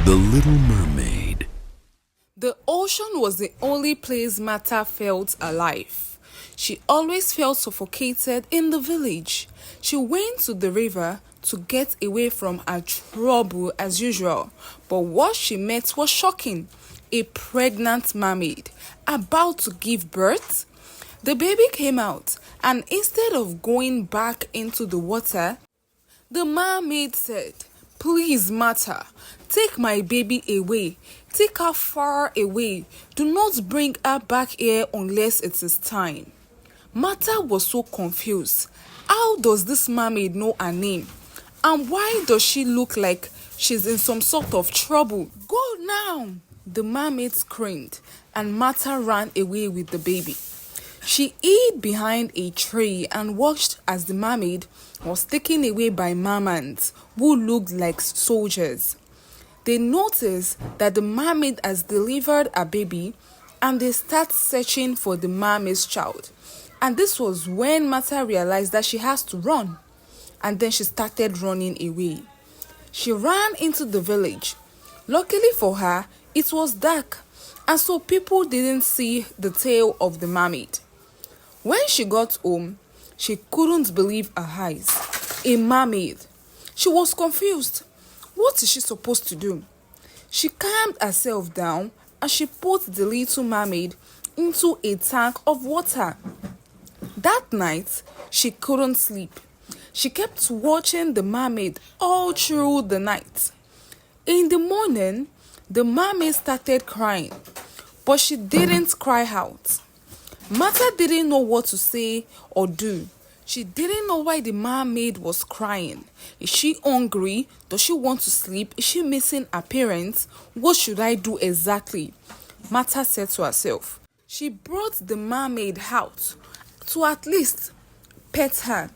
The Little Mermaid. The ocean was the only place Martha felt alive. She always felt suffocated in the village. She went to the river to get away from her trouble as usual, but what she met was shocking. A pregnant mermaid about to give birth. The baby came out, and instead of going back into the water, the mermaid said, "Please, Martha, take my baby away. Take her far away. Do not bring her back here unless it is time." Martha was so confused. How does this mermaid know her name? And why does she look like she's in some sort of trouble? "Go now!" the mermaid screamed, and Martha ran away with the baby. She hid behind a tree and watched as the mermaid was taken away by mermaids who looked like soldiers. They noticed that the mermaid has delivered a baby, and they start searching for the mermaid's child. And this was when Martha realized that she has to run. And then she started running away. She ran into the village. Luckily for her, it was dark, and so people didn't see the tail of the mermaid. When she got home, she couldn't believe her eyes. A mermaid. She was confused. What is she supposed to do? She calmed herself down and she put the little mermaid into a tank of water. That night, she couldn't sleep. She kept watching the mermaid all through the night. In the morning, the mermaid started crying, but she didn't cry out. Martha didn't know what to say or do. She didn't know why the mermaid was crying. Is she hungry? Does she want to sleep? Is she missing her parents? What should I do exactly? Martha said to herself. She brought the mermaid out to at least pet her,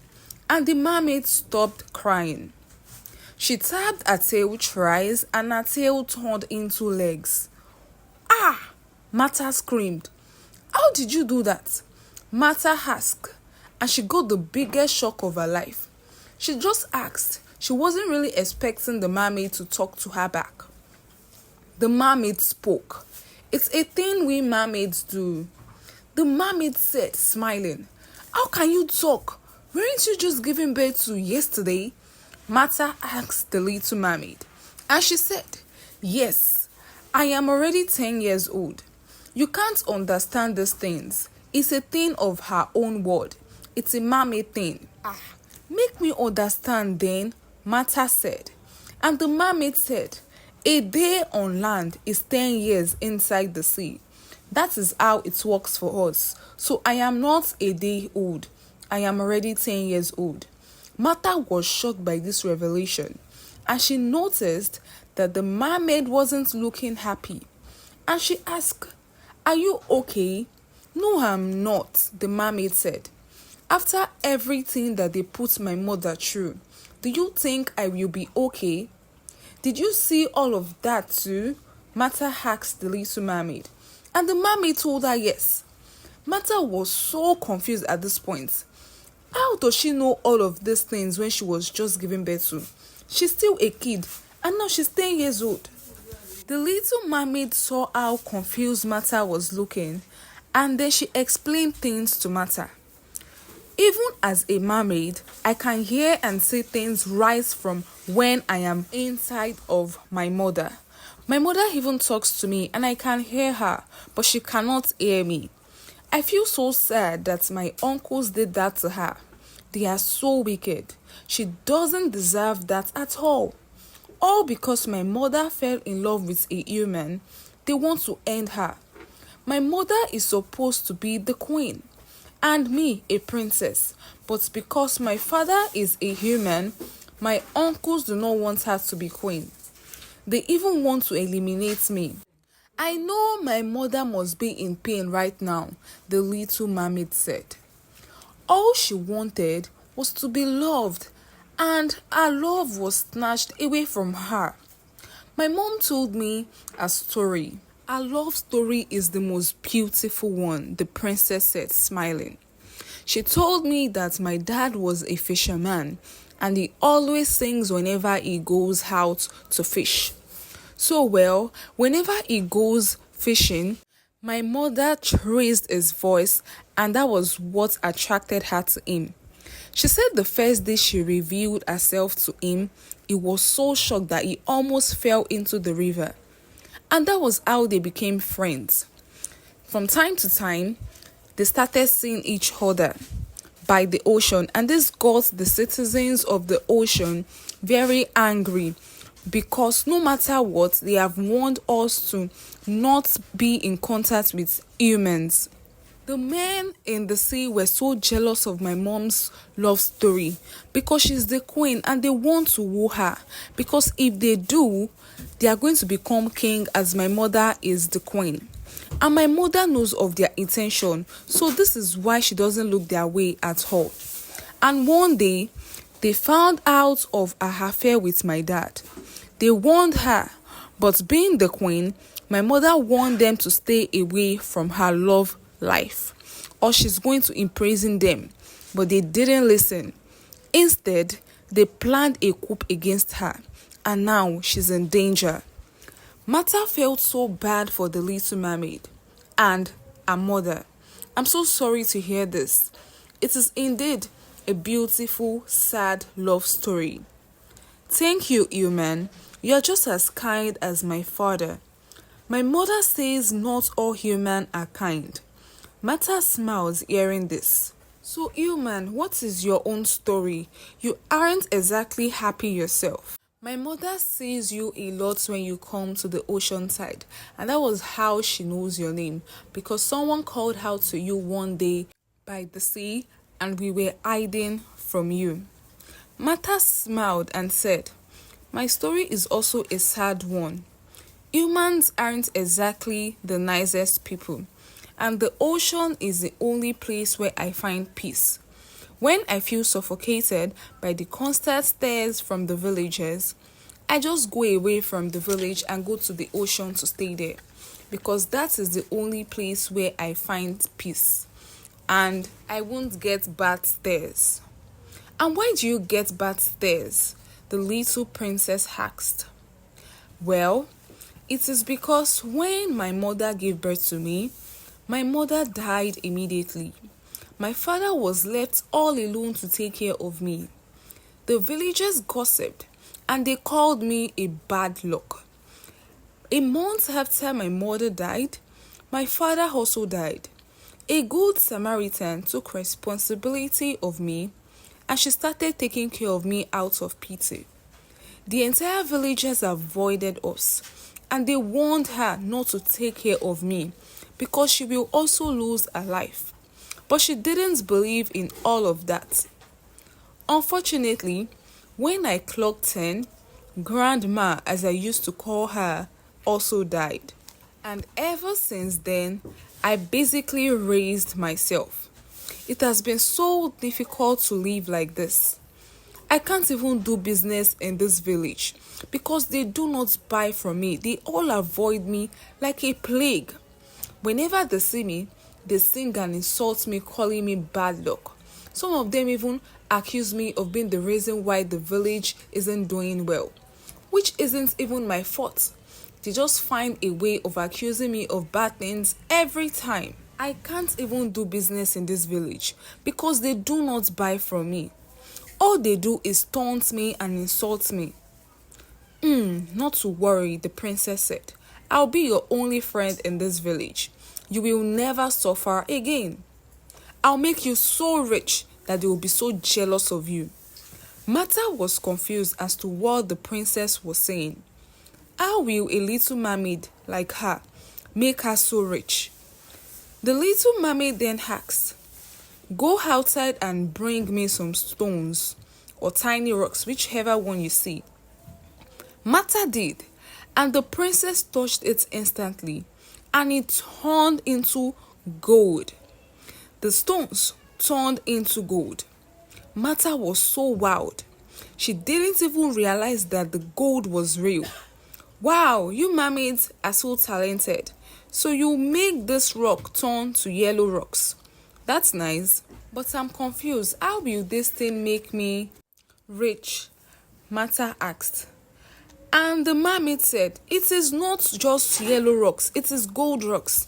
and the mermaid stopped crying. She tapped her tail thrice, and her tail turned into legs. "Ah!" Martha screamed. "How did you do that?" Martha asked, and she got the biggest shock of her life. She just asked. She wasn't really expecting the mermaid to talk to her back. The mermaid spoke. "It's a thing we mermaids do." The mermaid said, smiling, "How can you talk? Weren't you just giving birth to yesterday?" Martha asked the little mermaid, and she said, "Yes, I am already 10 years old. You can't understand these things. It's a thing of her own world. It's a mermaid thing." "Ah, make me understand then," Martha said. And the mermaid said, "A day on land is 10 years inside the sea. That is how it works for us. So I am not a day old. I am already 10 years old." Martha was shocked by this revelation, and she noticed that the mermaid wasn't looking happy. And she asked, "Are you okay?" "No, I'm not," the mermaid said. "After everything that they put my mother through, do you think I will be okay?" "Did you see all of that too?" Martha asked the little mermaid. And the mermaid told her yes. Martha was so confused at this point. How does she know all of these things when she was just giving birth to? She's still a kid, and now she's 10 years old. The little mermaid saw how confused Martha was looking, and then she explained things to Martha. "Even as a mermaid, I can hear and see things rise from when I am inside of my mother. My mother even talks to me and I can hear her, but she cannot hear me. I feel so sad that my uncles did that to her. They are so wicked. She doesn't deserve that at all. All because my mother fell in love with a human, they want to end her. My mother is supposed to be the queen, and me a princess, but because my father is a human, my uncles do not want her to be queen. They even want to eliminate me. I know my mother must be in pain right now," the little mermaid said. All she wanted was to be loved, and her love was snatched away from her. My mom told me a story. "Our love story is the most beautiful one," the princess said, smiling. "She told me that my dad was a fisherman, and he always sings whenever he goes out to fish. So well, whenever he goes fishing, my mother raised his voice, and that was what attracted her to him. She said the first day she revealed herself to him, he was so shocked that he almost fell into the river. And that was how they became friends. From time to time, they started seeing each other by the ocean, and this got the citizens of the ocean very angry because no matter what, they have warned us to not be in contact with humans. The men in the sea were so jealous of my mom's love story because she's the queen and they want to woo her. Because if they do, they are going to become king as my mother is the queen. And my mother knows of their intention, so this is why she doesn't look their way at all. And one day, they found out of her affair with my dad. They warned her, but being the queen, my mother warned them to stay away from her love life, or she's going to imprison them. But they didn't listen. Instead, they planned a coup against her, and now she's in danger. Martha felt so bad for the Little Mermaid and her mother. I'm so sorry to hear this. It is indeed a beautiful, sad love story. Thank you, human. You're just as kind as my father. My mother says not all humans are kind. Martha smiles hearing this. So, human, what is your own story? You aren't exactly happy yourself. My mother sees you a lot when you come to the ocean side, and that was how she knows your name, because someone called out to you one day by the sea and we were hiding from you. Martha smiled and said, my story is also a sad one. Humans aren't exactly the nicest people, and the ocean is the only place where I find peace. When I feel suffocated by the constant stares from the villagers, I just go away from the village and go to the ocean to stay there, because that is the only place where I find peace and I won't get bad stares. And why do you get bad stares? The little princess asked. Well, it is because when my mother gave birth to me, my mother died immediately. My father was left all alone to take care of me. The villagers gossiped and they called me a bad luck. A month after my mother died, my father also died. A good Samaritan took responsibility of me and she started taking care of me out of pity. The entire villagers avoided us and they warned her not to take care of me because she will also lose her life. But she didn't believe in all of that. Unfortunately, when I clocked 10, Grandma, as I used to call her, also died. And ever since then, I basically raised myself. It has been so difficult to live like this. I can't even do business in this village because they do not buy from me. They all avoid me like a plague. Whenever they see me, they sing and insult me, calling me bad luck. Some of them even accuse me of being the reason why the village isn't doing well, which isn't even my fault. They just find a way of accusing me of bad things every time. I can't even do business in this village because they do not buy from me. All they do is taunt me and insult me. Not to worry, the princess said. I'll be your only friend in this village. You will never suffer again. I'll make you so rich that they will be so jealous of you. Martha was confused as to what the princess was saying. How will a little mermaid like her make her so rich? The little mermaid then asked, go outside and bring me some stones or tiny rocks, whichever one you see. Martha did, and the princess touched it instantly, and it turned into gold. The stones turned into gold. Martha was so wowed. She didn't even realize that the gold was real. Wow, you mermaids are so talented. So you make this rock turn to yellow rocks. That's nice, but I'm confused. How will this thing make me rich? Martha asked. And the mermaid said, "It is not just yellow rocks, it is gold rocks."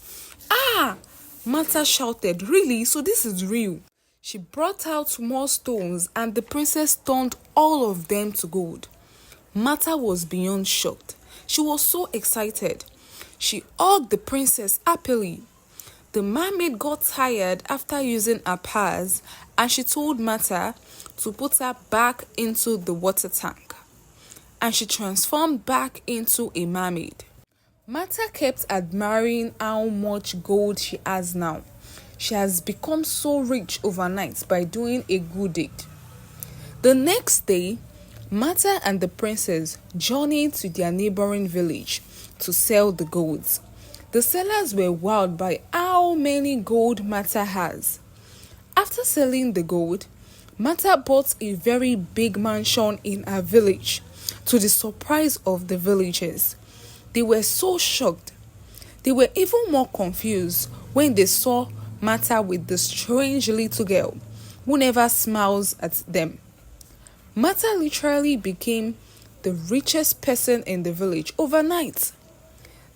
Ah! Martha shouted, "Really? So this is real?" She brought out more stones and the princess turned all of them to gold. Martha was beyond shocked. She was so excited. She hugged the princess happily. The mermaid got tired after using her powers and she told Martha to put her back into the water tank. And she transformed back into a mermaid. Martha kept admiring how much gold she has now. She has become so rich overnight by doing a good deed. The next day, Martha and the princess journeyed to their neighboring village to sell the goods. The sellers were wowed by how many gold Martha has. After selling the gold, Martha bought a very big mansion in her village, to the surprise of the villagers. They were so shocked. They were even more confused when they saw Martha with the strange little girl who never smiles at them. Martha literally became the richest person in the village overnight.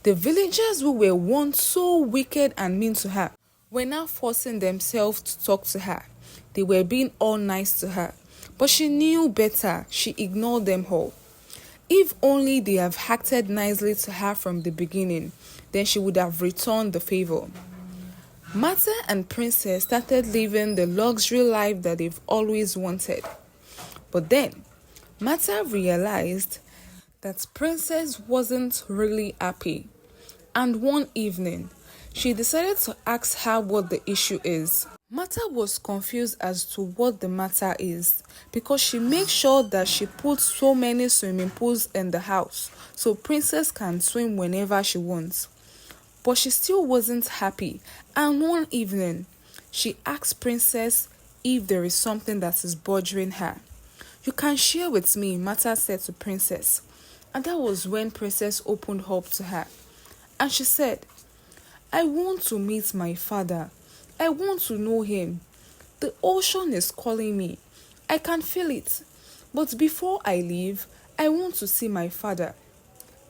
The villagers who were once so wicked and mean to her were now forcing themselves to talk to her. They were being all nice to her, but she knew better. She ignored them all. If only they have acted nicely to her from the beginning, then she would have returned the favor. Martha and Princess started living the luxury life that they've always wanted. But then, Martha realized that Princess wasn't really happy. And one evening, she decided to ask her what the issue is. Martha was confused as to what the matter is because she makes sure that she puts so many swimming pools in the house so Princess can swim whenever she wants. But she still wasn't happy, and one evening, she asked Princess if there is something that is bothering her. "You can share with me," Martha said to Princess. And that was when Princess opened up to her. And she said, "I want to meet my father. I want to know him. The ocean is calling me. I can feel it. But before I leave, I want to see my father."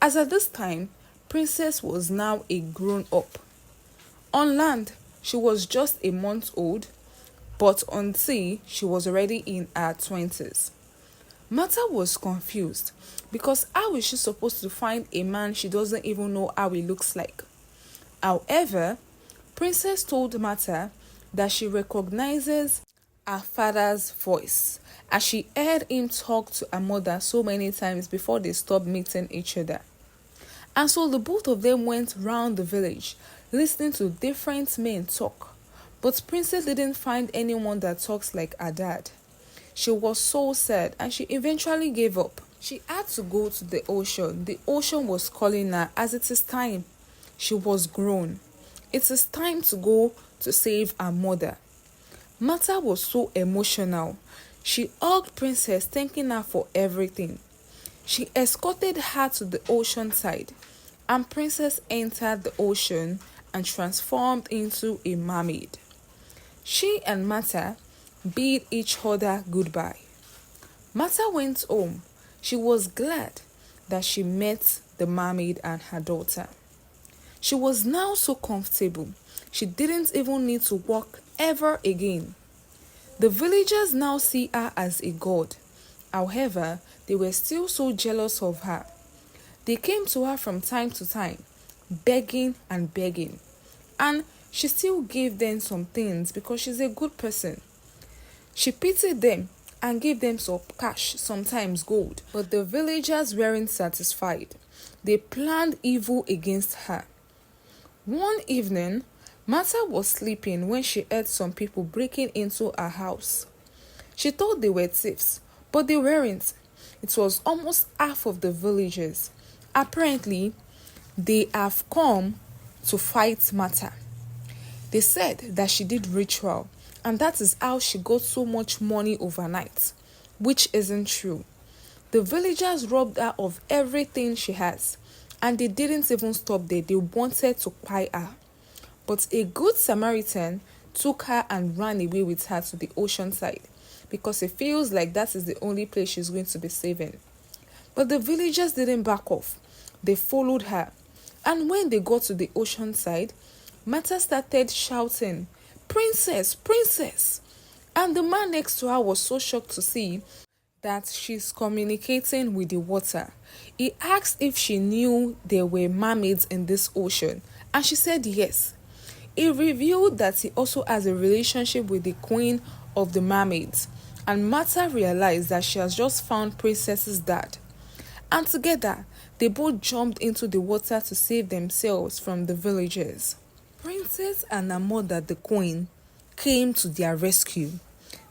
As at this time, Princess was now a grown-up. On land, she was just a month old, but on sea, she was already in her 20s. Martha was confused because how is she supposed to find a man she doesn't even know how he looks like? However, Princess told Martha that she recognizes her father's voice as she heard him talk to her mother so many times before they stopped meeting each other. And so the both of them went round the village listening to different men talk. But Princess didn't find anyone that talks like her dad. She was so sad and she eventually gave up. She had to go to the ocean. The ocean was calling her as it is time. She was grown. It is time to go to save her mother. Martha was so emotional. She hugged Princess, thanking her for everything. She escorted her to the ocean side, and Princess entered the ocean and transformed into a mermaid. She and Martha bid each other goodbye. Martha went home. She was glad that she met the mermaid and her daughter. She was now so comfortable. She didn't even need to walk ever again. The villagers now see her as a god. However, they were still so jealous of her. They came to her from time to time, begging and begging. And she still gave them some things because she's a good person. She pitied them and gave them some cash, sometimes gold. But the villagers weren't satisfied. They planned evil against her. One evening, Martha was sleeping when she heard some people breaking into her house. She thought they were thieves, but they weren't. It was almost half of the villagers. Apparently, they have come to fight Martha. They said that she did ritual, and that is how she got so much money overnight, which isn't true. The villagers robbed her of everything she has, and they didn't even stop there. They wanted to buy her. But a good Samaritan took her and ran away with her to the ocean side because he feels like that is the only place she's going to be saving. But the villagers didn't back off. They followed her. And when they got to the ocean side, Martha started shouting, "Princess, princess!" And the man next to her was so shocked to see that she's communicating with the water. He asked if she knew there were mermaids in this ocean, and she said yes. He revealed that he also has a relationship with the queen of the mermaids, and Martha realized that she has just found Princess's dad. And together, they both jumped into the water to save themselves from the villagers. Princess and her mother, the queen, came to their rescue.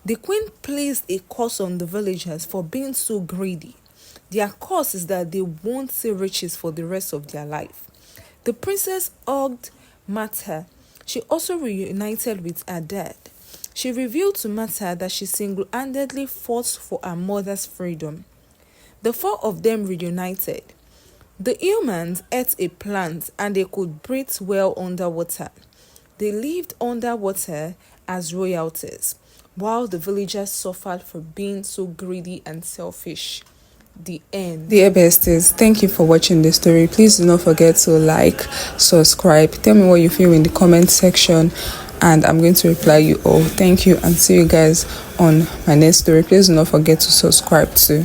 The queen placed a curse on the villagers for being so greedy. Their curse is that they won't see riches for the rest of their life. The princess hugged Martha. She also reunited with her dad. She revealed to Martha that she single-handedly fought for her mother's freedom. The four of them reunited. The humans ate a plant and they could breathe well underwater. They lived underwater as royalties, while the villagers suffered for being so greedy and selfish. The end. Dear besties, thank you for watching this story. Please do not forget to like, subscribe, tell me what you feel in the comment section, and I'm going to reply you all. Thank you, and see you guys on my next story. Please do not forget to subscribe too.